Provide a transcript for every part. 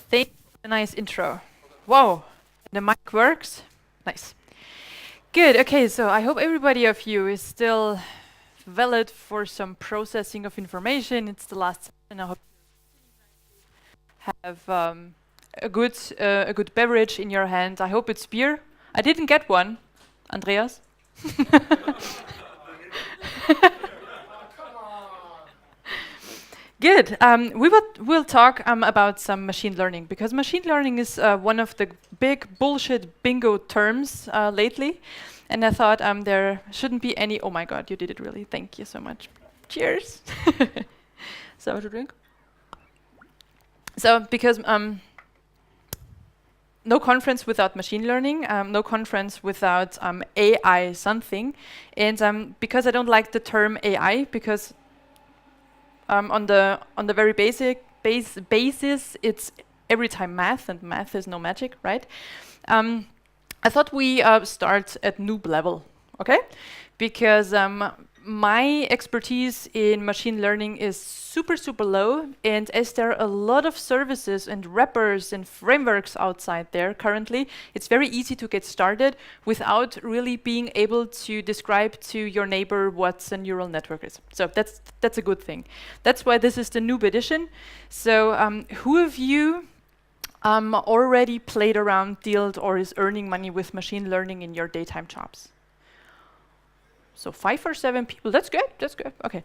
Thank you for the nice intro. Whoa, the mic works. Nice. Good. Okay, so I hope everybody of you is still valid for some processing of information. It's the last session. I hope you have a good beverage in your hand. I hope it's beer. I didn't get one, Andreas. Good. We'll talk about some machine learning because machine learning is one of the big bullshit bingo terms lately, and I thought there shouldn't be any. Oh my God, you did it really! Thank you so much. Cheers. So to drink. So because no conference without machine learning, no conference without AI something, and because I don't like the term AI because on the very basis, it's every time math, and math is no magic, right? I thought we start at noob level, okay? Because my expertise in machine learning is super low, and as there are a lot of services and wrappers and frameworks outside there currently, it's very easy to get started without really being able to describe to your neighbor what a neural network is. So that's a good thing. That's why this is the noob edition. So who of you already played around, dealt, or is earning money with machine learning in your daytime jobs? So 5 or 7 people, that's good, okay.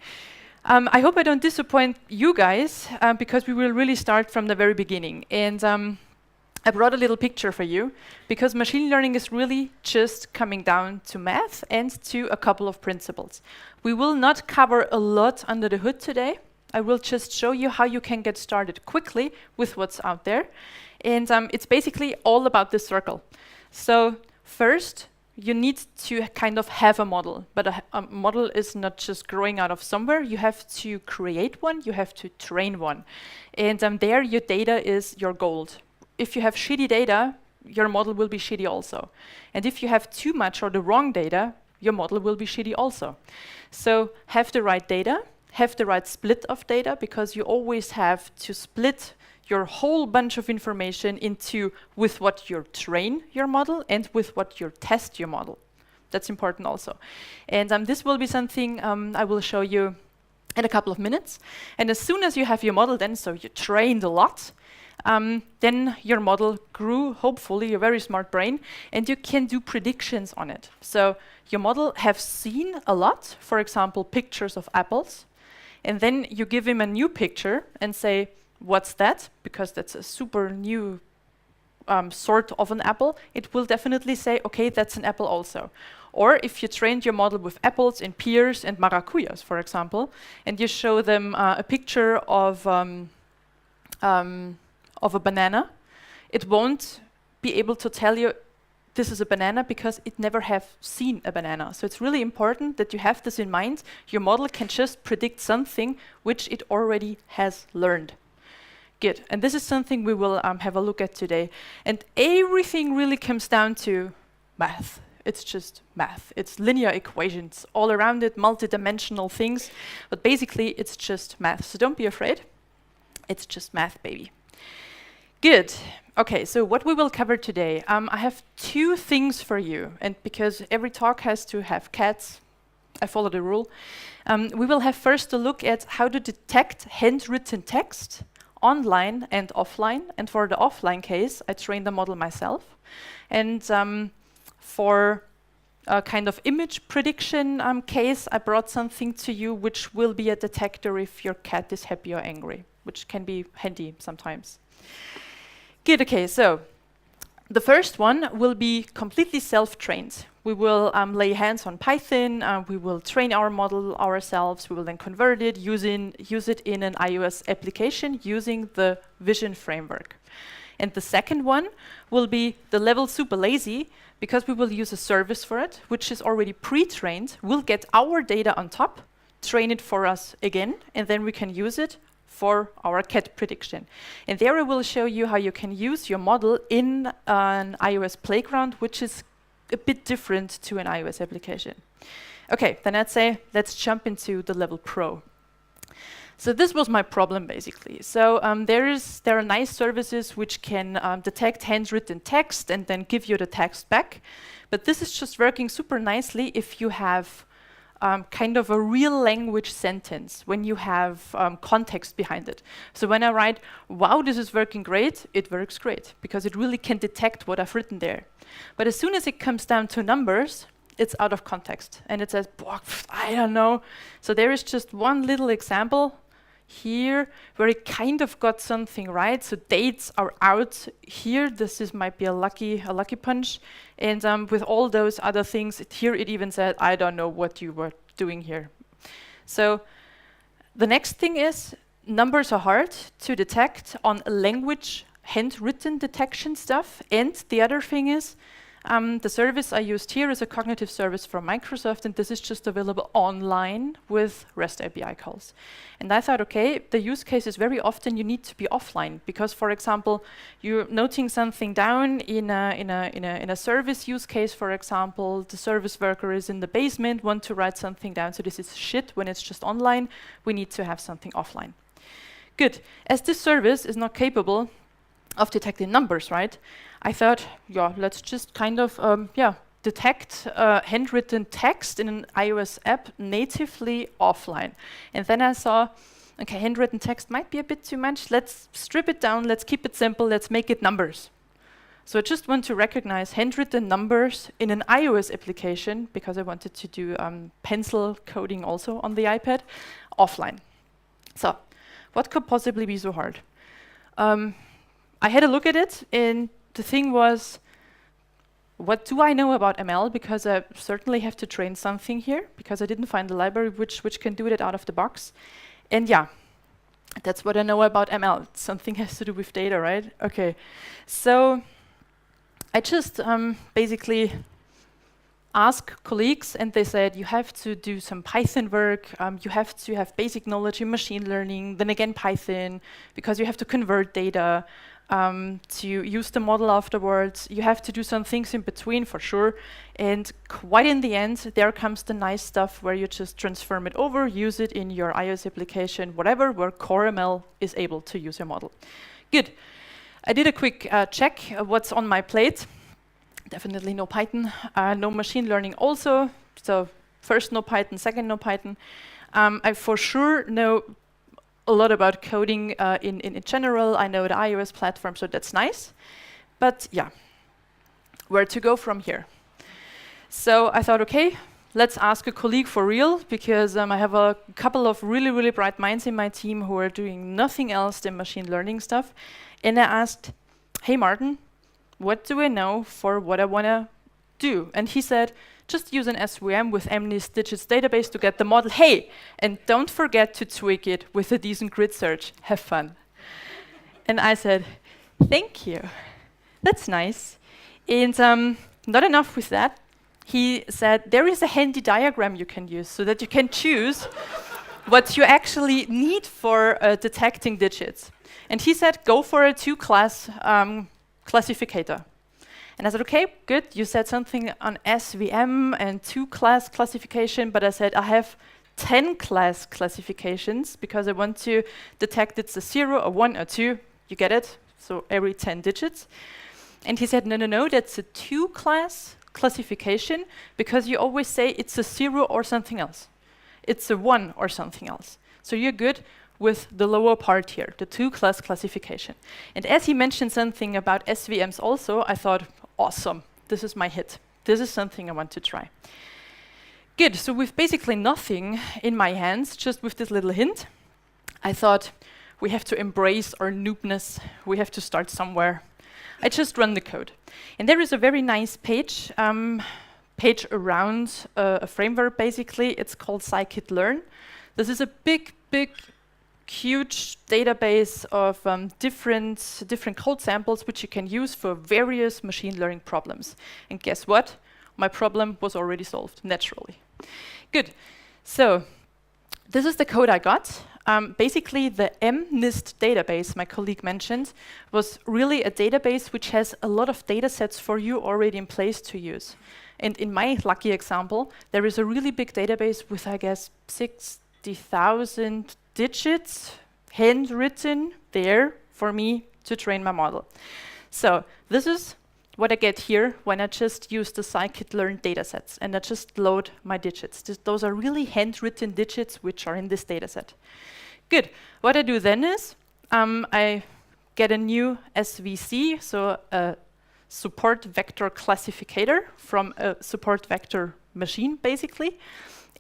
I hope I don't disappoint you guys because we will really start from the very beginning. And I brought a little picture for you because machine learning is really just coming down to math and to a couple of principles. We will not cover a lot under the hood today. I will just show you how you can get started quickly with what's out there. And it's basically all about this circle. So first, you need to kind of have a model, but a model is not just growing out of somewhere. You have to create one, you have to train one. And there your data is your gold. If you have shitty data, your model will be shitty also. And if you have too much or the wrong data, your model will be shitty also. So have the right data, have the right split of data, because you always have to split your whole bunch of information into with what you train your model and with what you test your model. That's important also. And this will be something I will show you in a couple of minutes. And as soon as you have your model then, so you trained a lot, then your model grew, hopefully, a very smart brain, and you can do predictions on it. So your model have seen a lot, for example, pictures of apples, and then you give him a new picture and say, what's that? Because that's a super new sort of an apple. It will definitely say, okay, that's an apple also. Or if you trained your model with apples and pears and maracuyas, for example, and you show them a picture of a banana, it won't be able to tell you this is a banana because it never have seen a banana. So it's really important that you have this in mind. Your model can just predict something which it already has learned. Good. And this is something we will have a look at today. And everything really comes down to math. It's just math. It's linear equations all around it, multidimensional things. But basically, it's just math. So don't be afraid. It's just math, baby. Good. Okay, so what we will cover today. I have 2 things for you. And because every talk has to have cats, I follow the rule. We will have first a look at how to detect handwritten text online and offline. And for the offline case, I trained the model myself. And for a kind of image prediction case, I brought something to you which will be a detector if your cat is happy or angry, which can be handy sometimes. Good, okay, so the first one will be completely self-trained. We will lay hands on Python, we will train our model ourselves, we will then convert it, use it in an iOS application using the Vision framework. And the second one will be the level super lazy, because we will use a service for it, which is already pre-trained. We'll get our data on top, train it for us again, and then we can use it for our cat prediction. And there I will show you how you can use your model in an iOS playground, which is a bit different to an iOS application. Okay, then I'd say let's jump into the level pro. So this was my problem, basically. So there are nice services which can detect handwritten text and then give you the text back. But this is just working super nicely if you have kind of a real language sentence, when you have context behind it. So when I write, wow, this is working great, it works great, because it really can detect what I've written there. But as soon as it comes down to numbers, it's out of context. And it says, I don't know. So there is just one little example here where it kind of got something right. So dates are out here. Might be a lucky punch. And with all those other things, here it even said, I don't know what you were doing here. So the next thing is, numbers are hard to detect on language handwritten detection stuff. And the other thing is, the service I used here is a cognitive service from Microsoft, and this is just available online with REST API calls. And I thought, okay, the use case is very often you need to be offline, because, for example, you're noting something down in a service use case, for example, the service worker is in the basement, want to write something down, so this is shit when it's just online. We need to have something offline. Good. As this service is not capable of detecting numbers, right? I thought, yeah, let's just kind of, detect handwritten text in an iOS app natively offline. And then I saw, okay, handwritten text might be a bit too much. Let's strip it down. Let's keep it simple. Let's make it numbers. So I just want to recognize handwritten numbers in an iOS application, because I wanted to do pencil coding also on the iPad, offline. So what could possibly be so hard? I had a look at it, and the thing was, what do I know about ML? Because I certainly have to train something here, because I didn't find a library which can do it out of the box. And yeah, that's what I know about ML. Something has to do with data, right? Okay, so I just basically asked colleagues, and they said, you have to do some Python work, you have to have basic knowledge in machine learning, then again Python, because you have to convert data, to use the model afterwards. You have to do some things in between, for sure. And quite in the end, there comes the nice stuff where you just transform it over, use it in your iOS application, whatever, where CoreML is able to use your model. Good. I did a quick check of what's on my plate. Definitely no Python, no machine learning also. So first no Python, second no Python. I for sure know a lot about coding in general. I know the iOS platform, so that's nice. But yeah, where to go from here? So I thought, okay, let's ask a colleague for real, because I have a couple of really, really bright minds in my team who are doing nothing else than machine learning stuff. And I asked, hey, Martin, what do I know for what I want to do? And he said, just use an SVM with MNIST digits database to get the model. Hey, and don't forget to tweak it with a decent grid search. Have fun. And I said, thank you. That's nice. And not enough with that. He said, there is a handy diagram you can use so that you can choose what you actually need for detecting digits. And he said, go for a 2-class classificator. And I said, okay, good. You said something on SVM and 2-class classification, but I said I have 10-class classifications because I want to detect it's a 0, a 1, a 2. You get it? So every 10 digits. And he said, no, that's a 2-class classification because you always say it's a 0 or something else. It's a 1 or something else. So you're good with the lower part here, the 2-class classification. And as he mentioned something about SVMs also, I thought, awesome, this is my hit. This is something I want to try. Good, so with basically nothing in my hands, just with this little hint, I thought we have to embrace our noobness. We have to start somewhere. I just run the code. And there is a very nice page around a framework, basically. It's called Scikit-Learn. This is a big, huge database of different code samples which you can use for various machine learning problems. And guess what? My problem was already solved, naturally. Good. So this is the code I got. Basically, the MNIST database my colleague mentioned was really a database which has a lot of data sets for you already in place to use. And in my lucky example, there is a really big database with, I guess, 60,000 digits handwritten there for me to train my model. So this is what I get here when I just use the Scikit-Learn datasets and I just load my digits. Those are really handwritten digits which are in this dataset. Good. What I do then is I get a new SVC, so a support vector classificator from a support vector machine, basically.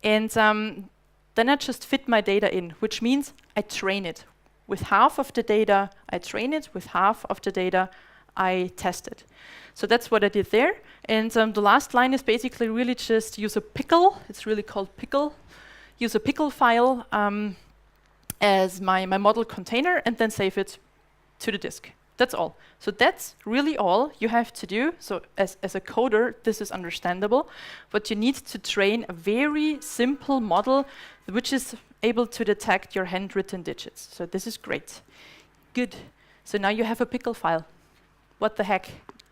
And then I just fit my data in, which means I train it. With half of the data, I train it. With half of the data, I test it. So that's what I did there. And the last line is basically really just use a Pickle. It's really called Pickle. Use a Pickle file as my model container and then save it to the disk. That's all. So that's really all you have to do. So as a coder, this is understandable. But you need to train a very simple model which is able to detect your handwritten digits. So this is great. Good. So now you have a Pickle file. What the heck?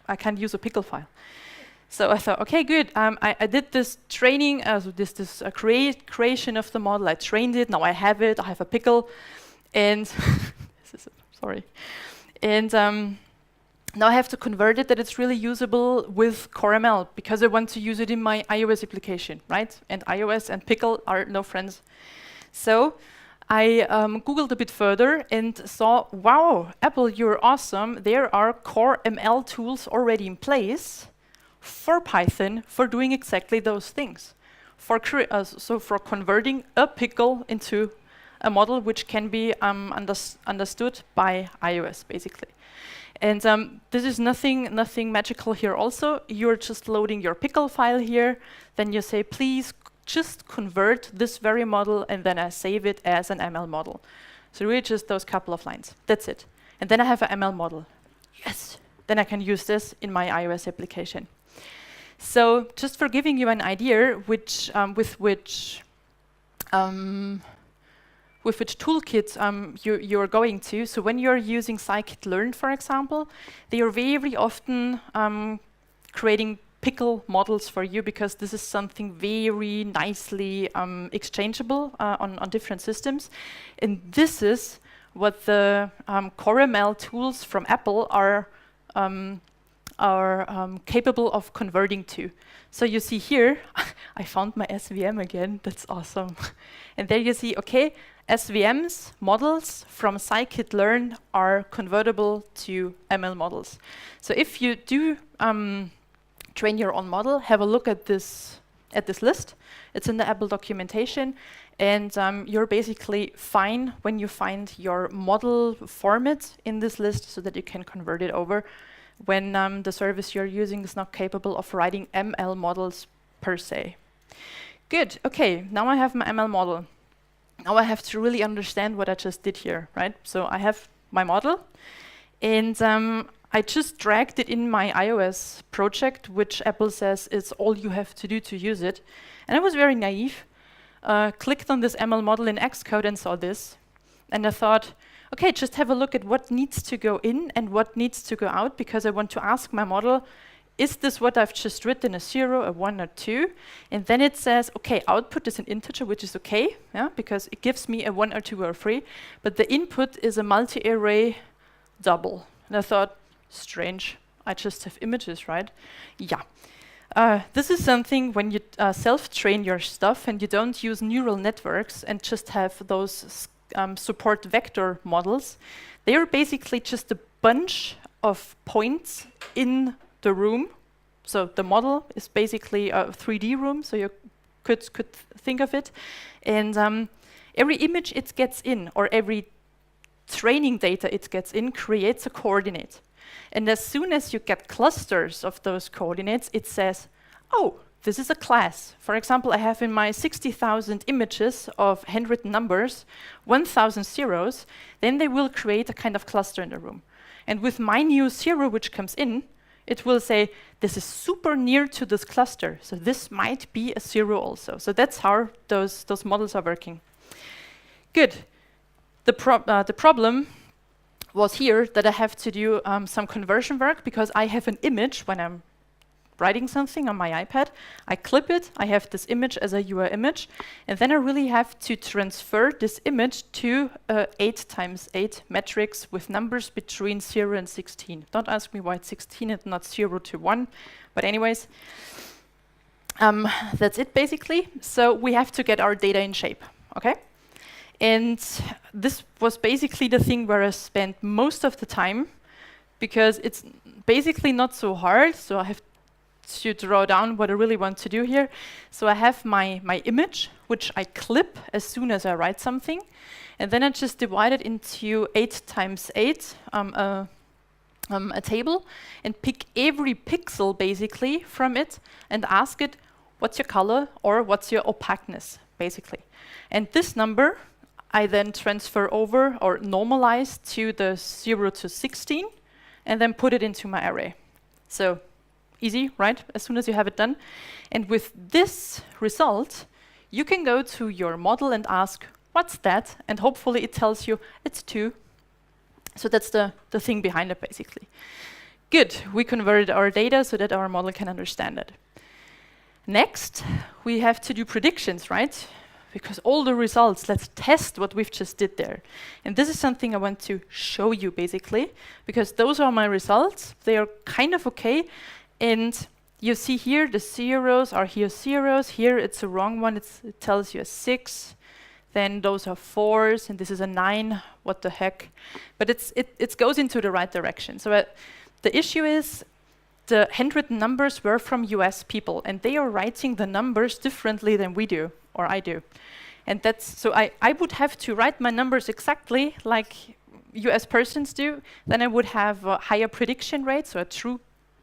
I can't use a Pickle file. So I thought, okay, good. I did this training, this creation of the model. I trained it. Now I have it. I have a Pickle, and sorry. And now I have to convert it that it's really usable with CoreML because I want to use it in my iOS application, right? And iOS and Pickle are no friends. So I Googled a bit further and saw, wow, Apple, you're awesome. There are CoreML tools already in place for Python for doing exactly those things. So for converting a Pickle into a model which can be understood by iOS, basically. And this is nothing magical here also. You're just loading your Pickle file here. Then you say, please just convert this very model, and then I save it as an ML model. So really just those couple of lines. That's it. And then I have an ML model. Yes! Then I can use this in my iOS application. So just for giving you an idea with which toolkit you're going to. So when you're using Scikit-Learn, for example, they are very often creating Pickle models for you because this is something very nicely exchangeable on different systems. And this is what the CoreML tools from Apple are capable of converting to. So you see here, I found my SVM again. That's awesome. And there you see, okay, SVMs, models from Scikit-Learn are convertible to ML models. So if you do train your own model, have a look at this list. It's in the Apple documentation. And you're basically fine when you find your model format in this list so that you can convert it over when the service you're using is not capable of writing ML models per se. Good. Okay, now I have my ML model. Now I have to really understand what I just did here, right? So I have my model, and I just dragged it in my iOS project, which Apple says is all you have to do to use it. And I was very naive, clicked on this ML model in Xcode and saw this. And I thought, okay, just have a look at what needs to go in and what needs to go out, because I want to ask my model, is this what I've just written, a 0, a 1, or 2? And then it says, okay, output is an integer, which is okay, yeah, because it gives me a 1 or 2 or 3, but the input is a multi-array double. And I thought, strange, I just have images, right? Yeah. This is something when you self-train your stuff and you don't use neural networks and just have those support vector models. They are basically just a bunch of points in the room. So the model is basically a 3D room, so you could think of it. And every image it gets in, or every training data it gets in, creates a coordinate. And as soon as you get clusters of those coordinates, it says, oh, this is a class. For example, I have in my 60,000 images of handwritten numbers, 1,000 zeros, then they will create a kind of cluster in the room. And with my new 0 which comes in, it will say, this is super near to this cluster, so this might be a 0 also. So that's how those models are working. Good. The problem was here that I have to do some conversion work, because I have an image when I'm writing something on my iPad, I clip it, I have this image as a UR image, and then I really have to transfer this image to 8x8 matrix with numbers between 0 and 16. Don't ask me why it's 16 and not 0 to 1, but anyways, that's it basically. So we have to get our data in shape, okay? And this was basically the thing where I spent most of the time, because it's basically not so hard. So I have to draw down what I really want to do here. So I have my image, which I clip as soon as I write something. And then I just divide it into 8x8, a table, and pick every pixel basically from it and ask it, what's your color or what's your opaqueness, basically. And this number I then transfer over or normalize to the 0 to 16 and then put it into my array. So easy, right? As soon as you have it done. And with this result, you can go to your model and ask, what's that? And hopefully it tells you it's 2. So that's the thing behind it, basically. Good, we converted our data so that our model can understand it. Next, we have to do predictions, right? Because all the results, let's test what we've just did there. And this is something I want to show you, basically, because those are my results. They are kind of okay. And you see here, the zeros are here zeros. Here, it's a wrong one. It tells you a 6. Then those are 4s, and this is a 9. What the heck? But it goes into the right direction. So the issue is the handwritten numbers were from US people, and they are writing the numbers differently than we do, or I do. And that's, so I would have to write my numbers exactly like US persons do, then I would have a higher prediction rate, so a true,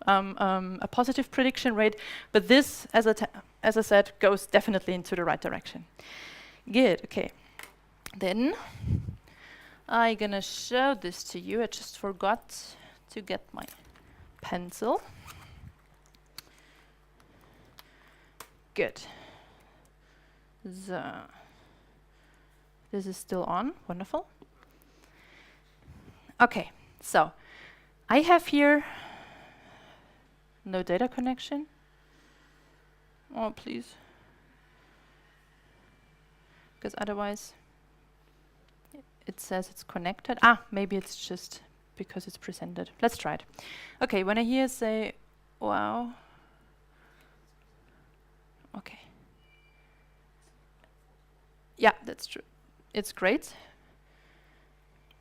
a positive prediction rate. But this, as I said, goes definitely into the right direction. Good, okay. Then I'm gonna show this to you. I just forgot to get my pencil. Good. So this is still on, wonderful. Okay, so I have here no data connection. Oh, please. Because otherwise it says it's connected. Ah, maybe it's just because it's presented. Let's try it. Okay, when I hear say, wow. Okay. Yeah, that's true. It's great.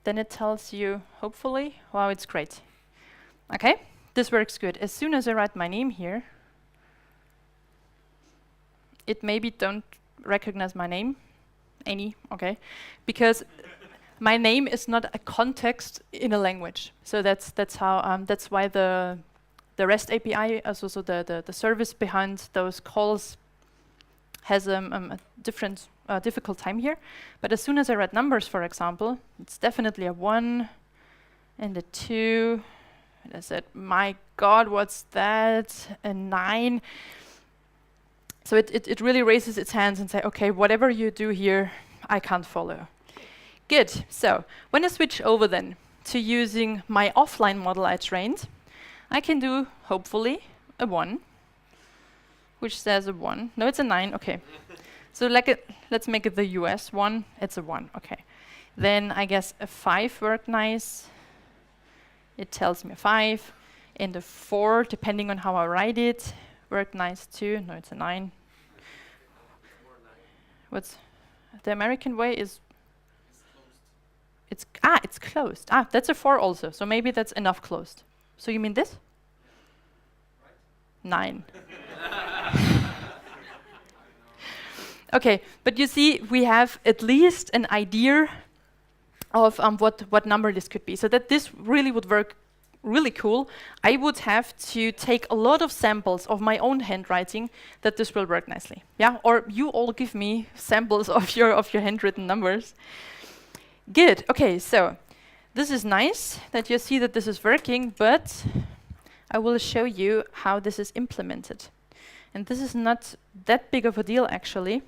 Then it tells you, hopefully, wow, it's great. Okay, this works good. As soon as I write my name here, it maybe don't recognize my name. Okay, because my name is not a context in a language. So that's how that's why the REST API, also the service behind those calls, has a different difficult time here. But as soon as I write numbers, for example, it's definitely a 1 and a 2. And I said, my God, what's that? A 9. So it really raises its hands and say, okay, whatever you do here, I can't follow. Good. So when I switch over then to using my offline model I trained, I can do, hopefully, a 1, which says a 1. No, it's a 9. Okay. So let's make it the US one. It's a 1. Okay. Then I guess a 5 worked nice. It tells me a 5. And a 4, depending on how I write it, worked nice too. No, it's a 9. What's the American way is? It's closed. Ah, that's a 4 also. So maybe that's enough closed. So you mean this? Right. 9. Okay, but you see, we have at least an idea of what number this could be. So that this really would work really cool, I would have to take a lot of samples of my own handwriting that this will work nicely. Yeah, or you all give me samples of your handwritten numbers. Good. Okay, so this is nice that you see that this is working, but I will show you how this is implemented. And this is not that big of a deal, actually,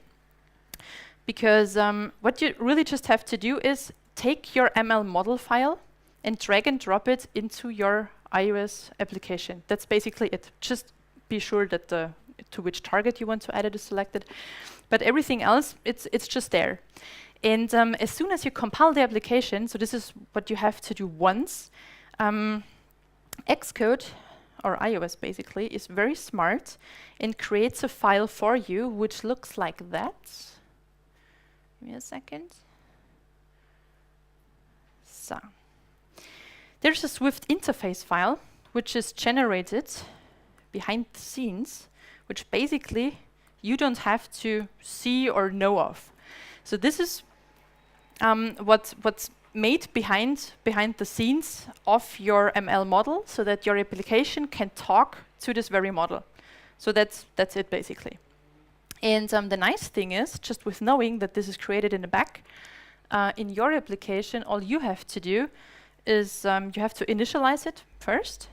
because what you really just have to do is take your ML model file and drag and drop it into your iOS application. That's basically it. Just be sure that to which target you want to add it is selected. But everything else, it's just there. And as soon as you compile the application, so this is what you have to do once, Xcode, or iOS basically, is very smart and creates a file for you which looks like that. Give me a second. So, there's a Swift interface file which is generated behind the scenes, which basically you don't have to see or know of. So this is what's made behind the scenes of your ML model, so that your application can talk to this very model. So that's it basically. And the nice thing is, just with knowing that this is created in the back, in your application, all you have to do is you have to initialize it first.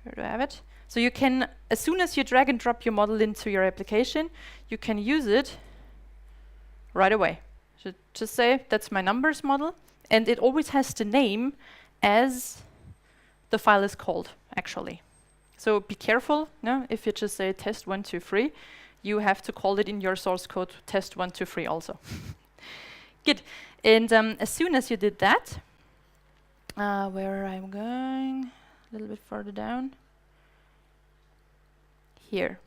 Here do I have it? So you can, as soon as you drag and drop your model into your application, you can use it right away. So just say, that's my numbers model, and it always has the name as the file is called, actually. So be careful, no? If you just say test 1, 2, 3, you have to call it in your source code test 1, 2, 3 also. Good. And as soon as you did that, where I'm going, a little bit further down, here.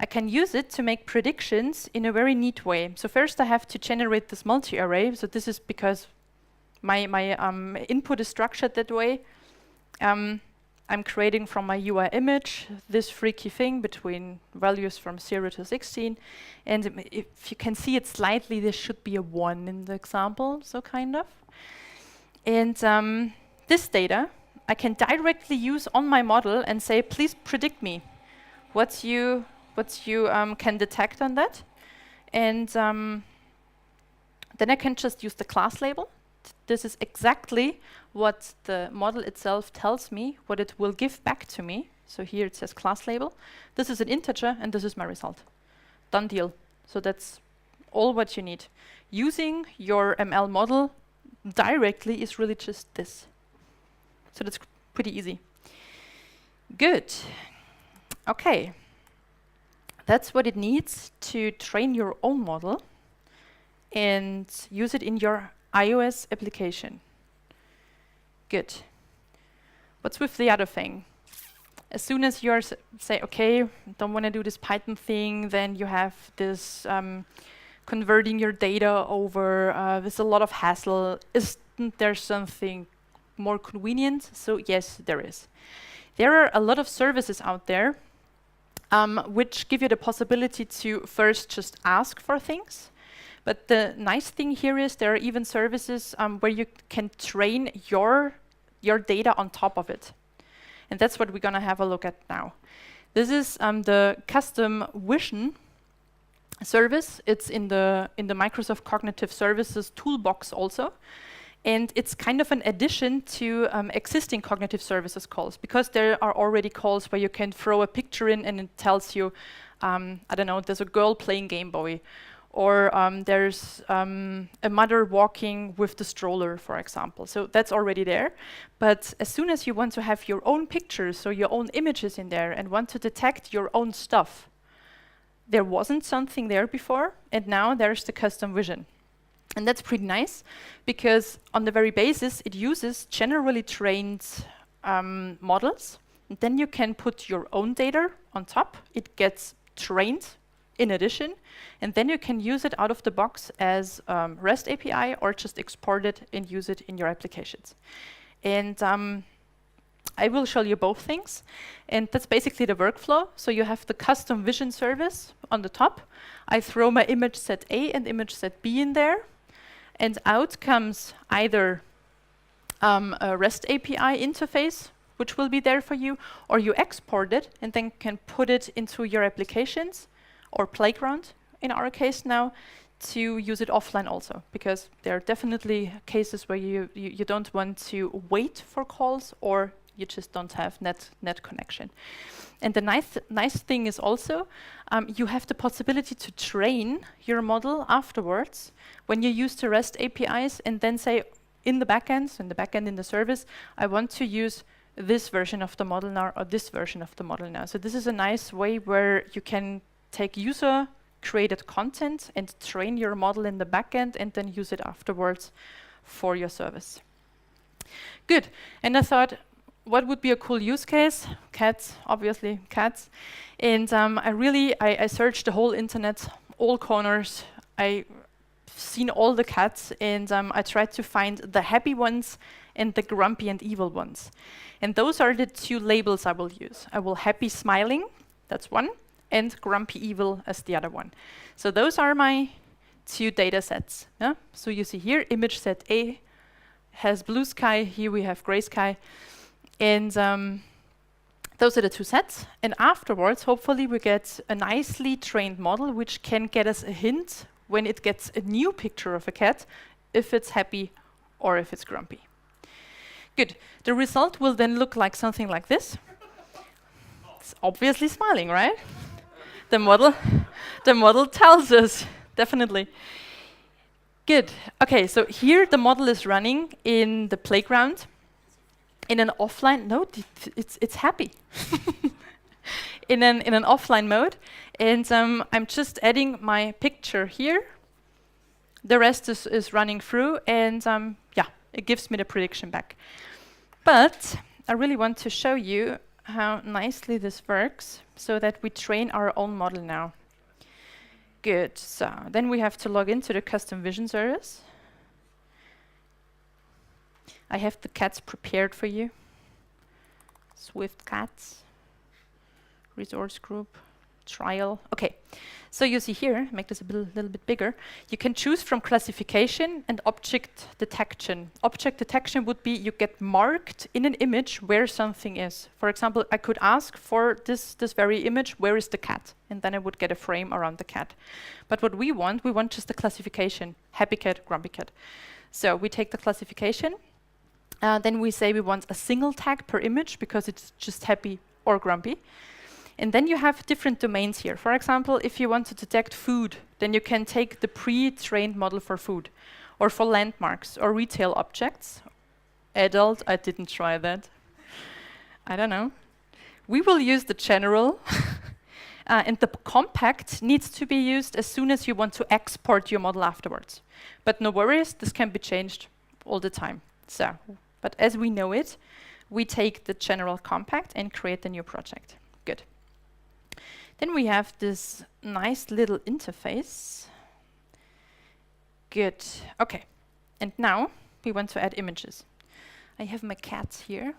I can use it to make predictions in a very neat way. So first I have to generate this multi-array. So this is because my input is structured that way. I'm creating from my UI image this freaky thing between values from 0 to 16. And if you can see it slightly, there should be a 1 in the example, so kind of. And this data I can directly use on my model and say, please predict me what you can detect on that. And then I can just use the class label. This is exactly what the model itself tells me, what it will give back to me. So here it says class label. This is an integer, and this is my result. Done deal. So that's all what you need. Using your ML model directly is really just this. So that's pretty easy. Good. Okay. That's what it needs to train your own model and use it in your iOS application. Good. What's with the other thing? As soon as you say, okay, don't want to do this Python thing, then you have this converting your data over. There's a lot of hassle. Isn't there something more convenient? So yes, there is. There are a lot of services out there which give you the possibility to first just ask for things. But the nice thing here is there are even services where you can train your data on top of it. And that's what we're going to have a look at now. This is the custom vision service. It's in the Microsoft Cognitive Services toolbox also. And it's kind of an addition to existing cognitive services calls, because there are already calls where you can throw a picture in and it tells you, I don't know, there's a girl playing Game Boy, or there's a mother walking with the stroller, for example. So that's already there. But as soon as you want to have your own pictures or your own images in there and want to detect your own stuff, there wasn't something there before, and now there's the custom vision. And that's pretty nice, because on the very basis, it uses generally trained models. And then you can put your own data on top. It gets trained in addition. And then you can use it out of the box as REST API, or just export it and use it in your applications. And I will show you both things. And that's basically the workflow. So you have the custom vision service on the top. I throw my image set A and image set B in there. And out comes either a REST API interface, which will be there for you, or you export it and then can put it into your applications, or Playground in our case now, to use it offline also, because there are definitely cases where you don't want to wait for calls, or you just don't have net connection. And the nice thing is also, you have the possibility to train your model afterwards when you use the REST APIs, and then say in the backend in the service, I want to use this version of the model now or this version of the model now. So this is a nice way where you can take user created content and train your model in the backend and then use it afterwards for your service. Good. And I thought, what would be a cool use case? Cats, obviously, cats. And I searched the whole internet, all corners. I've seen all the cats, and I tried to find the happy ones and the grumpy and evil ones. And those are the two labels I will use. I will happy smiling, that's one, and grumpy evil as the other one. So those are my two data sets. Yeah? So you see here, image set A has blue sky, here we have gray sky. And those are the two sets. And afterwards, hopefully we get a nicely trained model which can get us a hint when it gets a new picture of a cat, if it's happy or if it's grumpy. Good. The result will then look like something like this. It's obviously smiling, right? The model tells us, definitely. Good. Okay, so here the model is running in the playground in an offline. No, it's happy. in an offline mode, and I'm just adding my picture here. The rest is running through, and yeah, it gives me the prediction back. But I really want to show you how nicely this works so that we train our own model now. Good. So then we have to log into the custom vision service. I have the cats prepared for you. Swift cats, resource group, trial. Okay, so you see here, make this a little bit bigger. You can choose from classification and object detection. Object detection would be you get marked in an image where something is. For example, I could ask for this very image, where is the cat? And then I would get a frame around the cat. But what we want just the classification, happy cat, grumpy cat. So we take the classification. Then we say we want a single tag per image because it's just happy or grumpy. And then you have different domains here. For example, if you want to detect food, then you can take the pre-trained model for food, or for landmarks, or retail objects. Adult, I didn't try that. I don't know. We will use the general. And the compact needs to be used as soon as you want to export your model afterwards. But no worries, this can be changed all the time. So, but as we know it, we take the general compact and create the new project. Good. Then we have this nice little interface. Good. Okay. And now we want to add images. I have my cats here.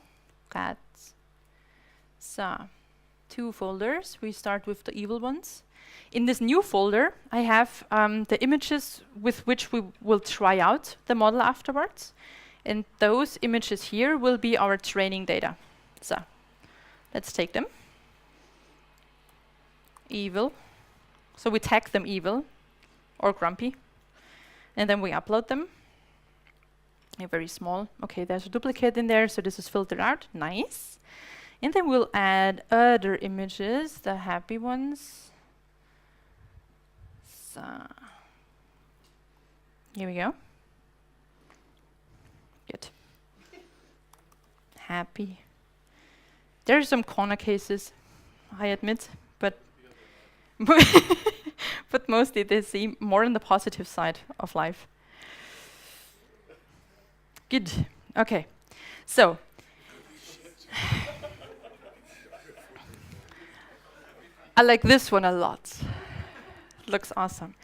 Cats. So, 2 folders. We start with the evil ones. In this new folder, I have the images with which we will try out the model afterwards. And those images here will be our training data. So, let's take them. Evil. So we tag them evil or grumpy. And then we upload them. They're very small. Okay, there's a duplicate in there, so this is filtered out. Nice. And then we'll add other images, the happy ones. So, here we go. Good. Happy. There are some corner cases, I admit, but but mostly they seem more on the positive side of life. Good. Okay. So I like this one a lot. Looks awesome.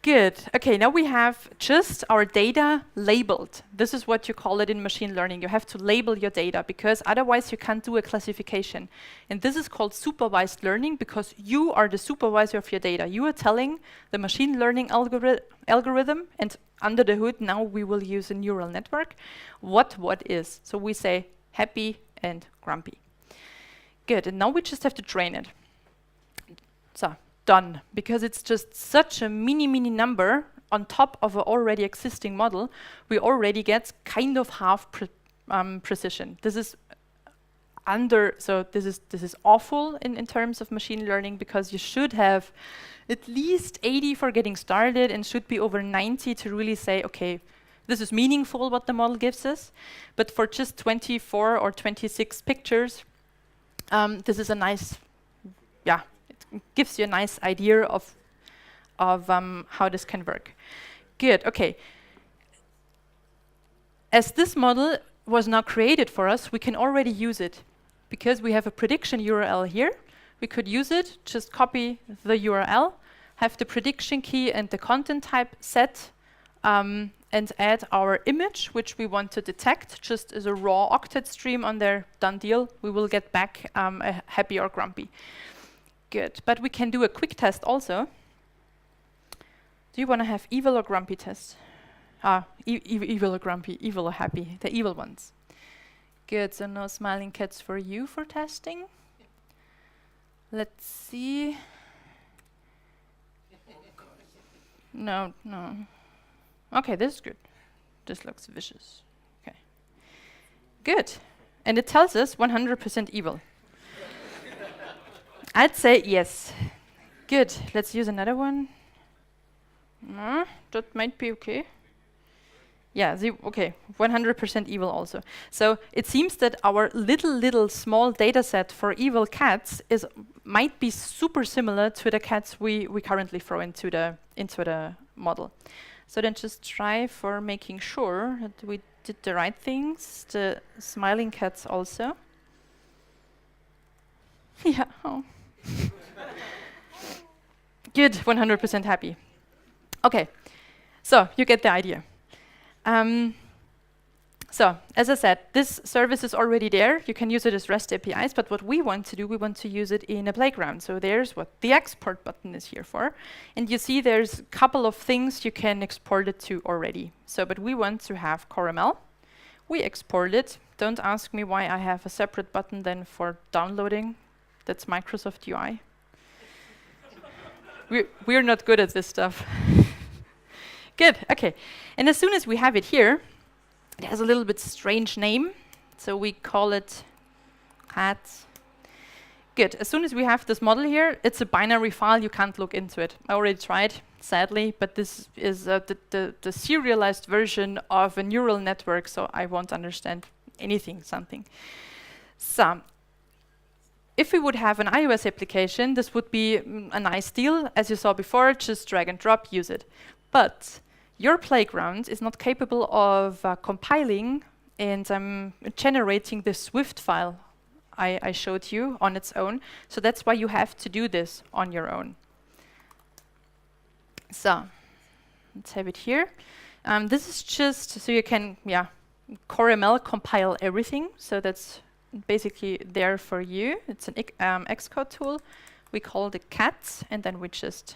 Good. Okay, now we have just our data labeled. This is what you call it in machine learning. You have to label your data because otherwise you can't do a classification. And this is called supervised learning because you are the supervisor of your data. You are telling the machine learning algorithm, and under the hood now we will use a neural network, what is. So we say happy and grumpy. Good, and now we just have to train it. So, done, because it's just such a mini number on top of an already existing model, we already get kind of half precision. This is this is awful in terms of machine learning because you should have at least 80 for getting started and should be over 90 to really say, okay, This is meaningful what the model gives us, but for just 24 or 26 pictures, this is a nice, yeah, it gives you a nice idea of how this can work. Good, okay. As this model was now created for us, we can already use it. Because we have a prediction URL here, we could use it, just copy the URL, have the prediction key and the content type set, and add our image, which we want to detect, just as a raw octet stream on there, done deal. We will get back a happy or grumpy. Good, but we can do a quick test also. Do you want to have evil or grumpy test? Evil or grumpy, evil or happy, the evil ones. Good, so no smiling cats for you for testing. Let's see. No. Okay, this is good. This looks vicious. Okay. Good. And it tells us 100% evil. I'd say yes. Good. Let's use another one. That might be okay. Yeah, okay, 100% evil also. So it seems that our little small data set for evil cats might be super similar to the cats we currently throw into the model. So then just try for making sure that we did the right things. The smiling cats also. Yeah. Oh. Good, 100% happy. Okay, so you get the idea. So, as I said, this service is already there. You can use it as REST APIs, but what we want to do, we want to use it in a playground. So there's what the export button is here for. And you see there's a couple of things you can export it to already. So, but we want to have CoreML. We export it. Don't ask me why I have a separate button then for downloading. That's Microsoft UI. We're not good at this stuff. Good, okay. And as soon as we have it here, it has a little bit strange name. So we call it cats. Good, as soon as we have this model here, it's a binary file, you can't look into it. I already tried, sadly, but this is the serialized version of a neural network, so I won't understand something. So, if we would have an iOS application, this would be a nice deal. As you saw before, just drag and drop, use it. But your playground is not capable of compiling and generating the Swift file I showed you on its own. So that's why you have to do this on your own. So let's have it here. This is just so you can, CoreML compile everything. So that's basically there for you. It's an Xcode tool. We call it cats, and then we just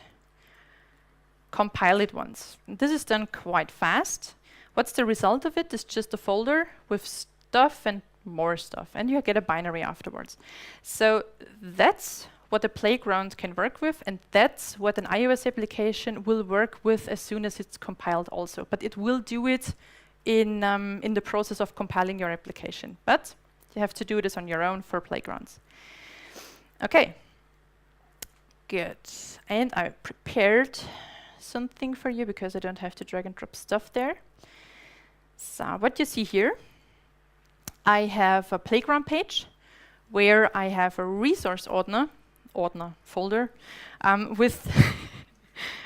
compile it once. This is done quite fast. What's the result of it? It's just a folder with stuff and more stuff, and you get a binary afterwards. So that's what a playground can work with, and that's what an iOS application will work with as soon as it's compiled also. But it will do it in the process of compiling your application. But you have to do this on your own for playgrounds. Okay. Good. And I prepared something for you because I don't have to drag and drop stuff there. So what you see here, I have a playground page where I have a resource ordner folder with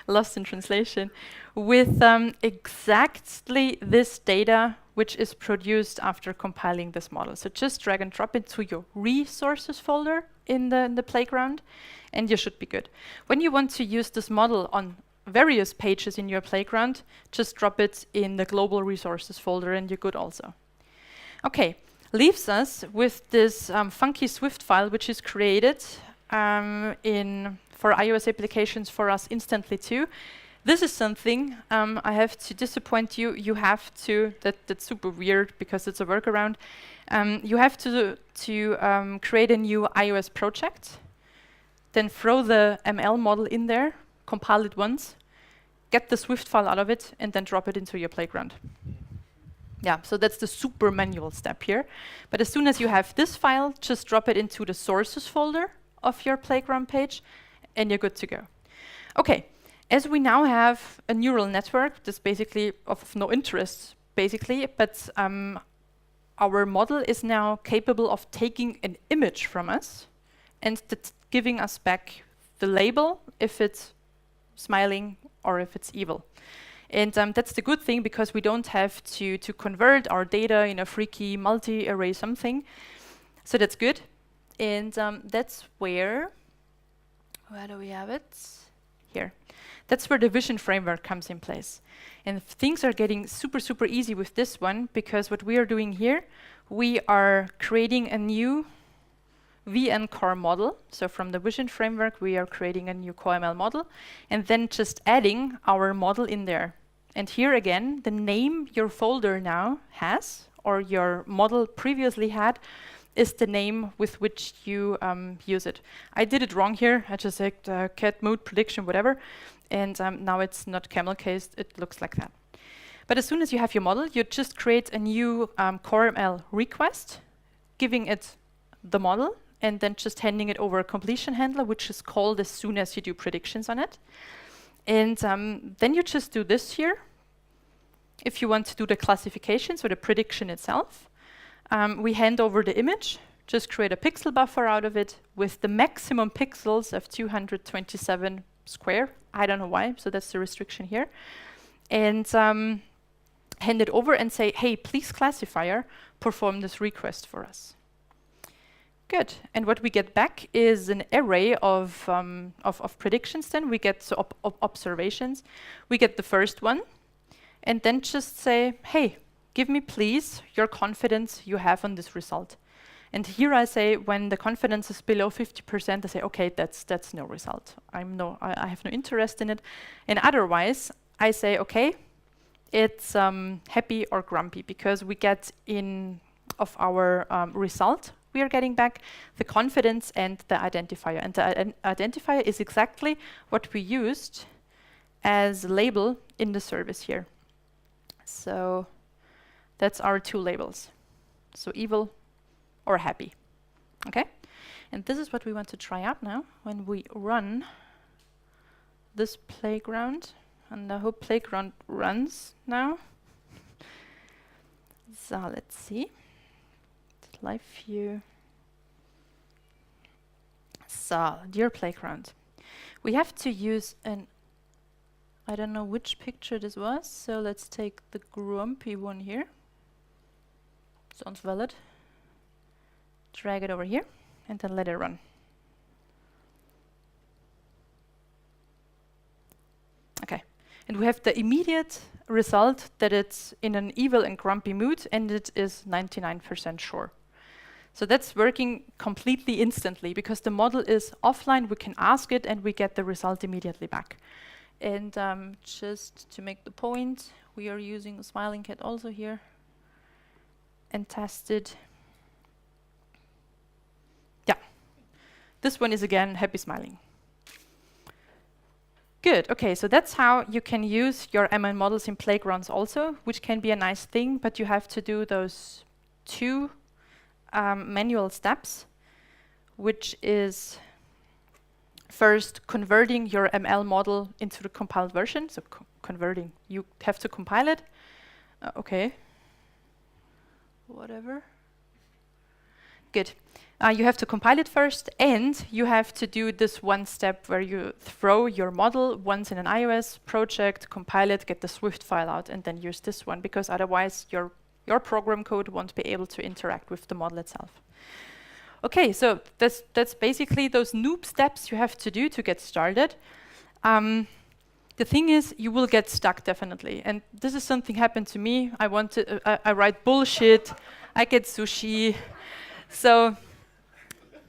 lost in translation, with exactly this data which is produced after compiling this model. So just drag and drop it to your resources folder in the playground, and you should be good. When you want to use this model on various pages in your playground, just drop it in the global resources folder and you're good also. Okay, leaves us with this funky Swift file which is created for iOS applications for us instantly too. This is something I have to disappoint you. You have to, that's super weird because it's a workaround. You have to create a new iOS project, then throw the ML model in there, compile it once, get the Swift file out of it, and then drop it into your playground. Yeah, so that's the super manual step here. But as soon as you have this file, just drop it into the sources folder of your playground page, and you're good to go. Okay, As we now have a neural network that's basically of no interest, basically, but our model is now capable of taking an image from us and giving us back the label if it's smiling or if it's evil. And that's the good thing, because we don't have to convert our data in a freaky multi-array something. So that's good. And that's where do we have it? Here. That's where the vision framework comes in place. And things are getting super, super easy with this one, because what we are doing here, we are creating a new VN core model. So from the vision framework, we are creating a new CoreML model, and then just adding our model in there. And here again, the name your folder now has, or your model previously had, is the name with which you use it. I did it wrong here. I just said cat mood prediction, whatever. And now it's not camel cased. It looks like that. But as soon as you have your model, you just create a new CoreML request, giving it the model, and then just handing it over a completion handler, which is called as soon as you do predictions on it. And then you just do this here. If you want to do the classification, so the prediction itself, we hand over the image, just create a pixel buffer out of it with the maximum pixels of 227 square. I don't know why, so that's the restriction here. And hand it over and say, hey, please classifier, perform this request for us. Good. And what we get back is an array of predictions then. We get observations. We get the first one. And then just say, hey, give me please your confidence you have on this result. And here I say, when the confidence is below 50%, I say, okay, that's no result. I have no interest in it. And otherwise, I say, okay, it's happy or grumpy, because we get in of our result, we are getting back the confidence and the identifier. And the identifier is exactly what we used as a label in the service here. So that's our two labels. So evil or happy. Okay? And this is what we want to try out now when we run this playground. And I hope playground runs now. So let's see. Live view. So, dear playground. We have to use an, I don't know which picture this was, so let's take the grumpy one here. Sounds valid. Drag it over here and then let it run. Okay. And we have the immediate result that it's in an evil and grumpy mood, and it is 99% sure. So that's working completely instantly, because the model is offline. We can ask it and we get the result immediately back. And just to make the point, we are using a smiling cat also here and tested. Yeah, this one is again happy smiling. Good. Okay, so that's how you can use your ML models in playgrounds also, which can be a nice thing, but you have to do those two manual steps, which is first converting your ML model into the compiled version. So converting, you have to compile it. Okay. Whatever. Good. You have to compile it first, and you have to do this one step where you throw your model once in an iOS project, compile it, get the Swift file out, and then use this one, because otherwise your program code won't be able to interact with the model itself. Okay, so that's basically those noob steps you have to do to get started. The thing is, you will get stuck definitely, and this is something happened to me. I write bullshit, I get sushi, so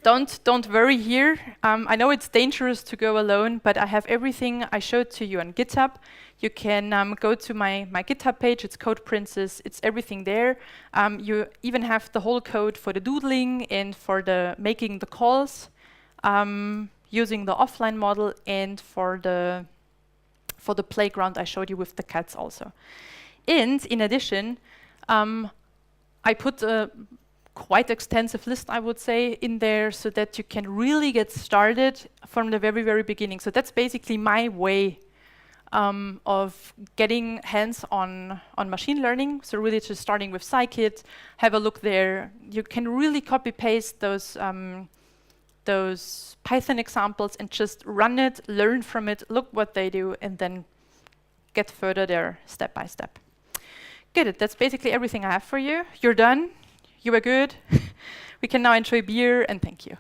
don't worry here. I know it's dangerous to go alone, but I have everything I showed to you on GitHub. You can go to my GitHub page. It's Code Princess. It's everything there. You even have the whole code for the doodling and for the making the calls, using the offline model, and for the playground I showed you with the cats also. And in addition, I put a quite extensive list, I would say, in there, so that you can really get started from the very, very beginning. So that's basically my way of getting hands on machine learning. So really just starting with Scikit, have a look there. You can really copy paste those Python examples and just run it, learn from it, look what they do, and then get further there step by step. Good, that's basically everything I have for you. You're done, you were good. We can now enjoy beer, and thank you.